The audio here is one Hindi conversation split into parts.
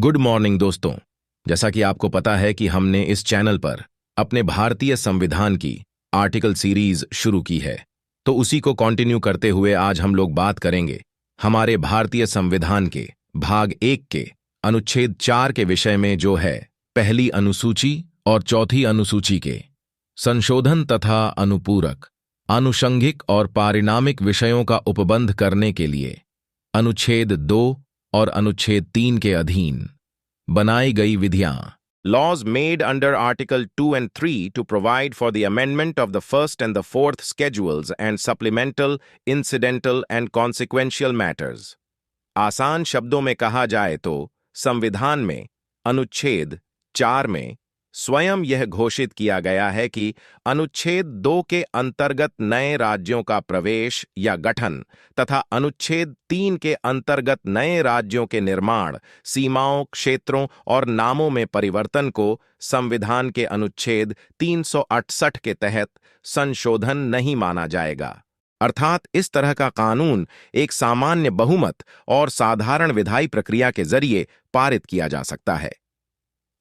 गुड मॉर्निंग दोस्तों। जैसा कि आपको पता है कि हमने इस चैनल पर अपने भारतीय संविधान की आर्टिकल सीरीज शुरू की है, तो उसी को कंटिन्यू करते हुए आज हम लोग बात करेंगे हमारे भारतीय संविधान के भाग 1 के अनुच्छेद 4 के विषय में, जो है पहली अनुसूची और चौथी अनुसूची के संशोधन तथा अनुपूरक, आनुषंगिक और पारिणामिक विषयों का उपबंध करने के लिए अनुच्छेद 2 और अनुच्छेद 3 के अधीन बनाई गई विधियां। Laws made under Article 2 and 3 to provide for the amendment of the first and the fourth schedules and supplemental, incidental and consequential matters। आसान शब्दों में कहा जाए तो संविधान में अनुच्छेद 4 में स्वयं यह घोषित किया गया है कि अनुच्छेद 2 के अंतर्गत नए राज्यों का प्रवेश या गठन तथा अनुच्छेद 3 के अंतर्गत नए राज्यों के निर्माण, सीमाओं, क्षेत्रों और नामों में परिवर्तन को संविधान के अनुच्छेद 368 के तहत संशोधन नहीं माना जाएगा। अर्थात इस तरह का कानून एक सामान्य बहुमत और साधारण विधायी प्रक्रिया के जरिए पारित किया जा सकता है।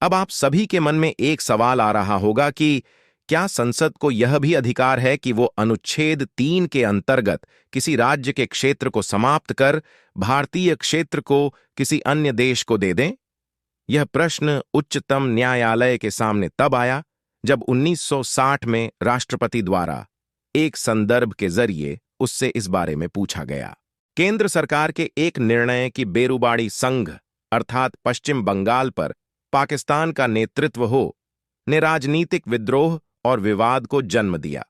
अब आप सभी के मन में एक सवाल आ रहा होगा कि क्या संसद को यह भी अधिकार है कि वो अनुच्छेद 3 के अंतर्गत किसी राज्य के क्षेत्र को समाप्त कर भारतीय क्षेत्र को किसी अन्य देश को दे दें? यह प्रश्न उच्चतम न्यायालय के सामने तब आया जब 1960 में राष्ट्रपति द्वारा एक संदर्भ के जरिए उससे इस बारे में पूछा गया। केंद्र सरकार के एक निर्णय की बेरुबाड़ी संघ अर्थात पश्चिम बंगाल पर पाकिस्तान का नेतृत्व ने राजनीतिक विद्रोह और विवाद को जन्म दिया,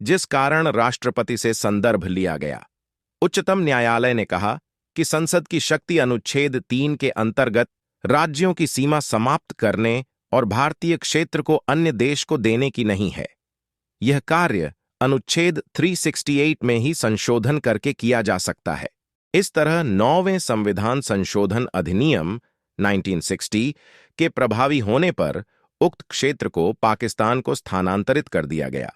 जिस कारण राष्ट्रपति से संदर्भ लिया गया। उच्चतम न्यायालय ने कहा कि संसद की शक्ति अनुच्छेद 3 के अंतर्गत राज्यों की सीमा समाप्त करने और भारतीय क्षेत्र को अन्य देश को देने की नहीं है। यह कार्य अनुच्छेद 368 में ही संशोधन करके किया जा सकता है। इस तरह 9वें संविधान संशोधन अधिनियम 1960 के प्रभावी होने पर उक्त क्षेत्र को पाकिस्तान को स्थानांतरित कर दिया गया।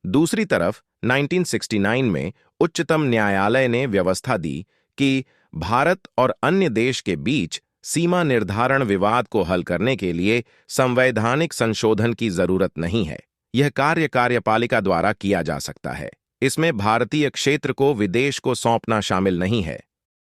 दूसरी तरफ 1969 में उच्चतम न्यायालय ने व्यवस्था दी कि भारत और अन्य देश के बीच सीमा निर्धारण विवाद को हल करने के लिए संवैधानिक संशोधन की जरूरत नहीं है। यह कार्य कार्यपालिका द्वारा किया जा सकता है। इसमें भारतीय क्षेत्र को विदेश को सौंपना शामिल नहीं है।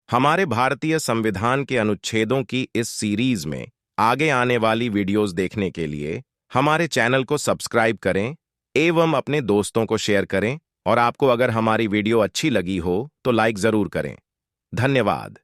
हमारे भारतीय संविधान के अनुच्छेदों की इस सीरीज में आगे आने वाली वीडियोस देखने के लिए हमारे चैनल को सब्सक्राइब करें एवं अपने दोस्तों को शेयर करें, और आपको अगर हमारी वीडियो अच्छी लगी हो तो लाइक जरूर करें। धन्यवाद।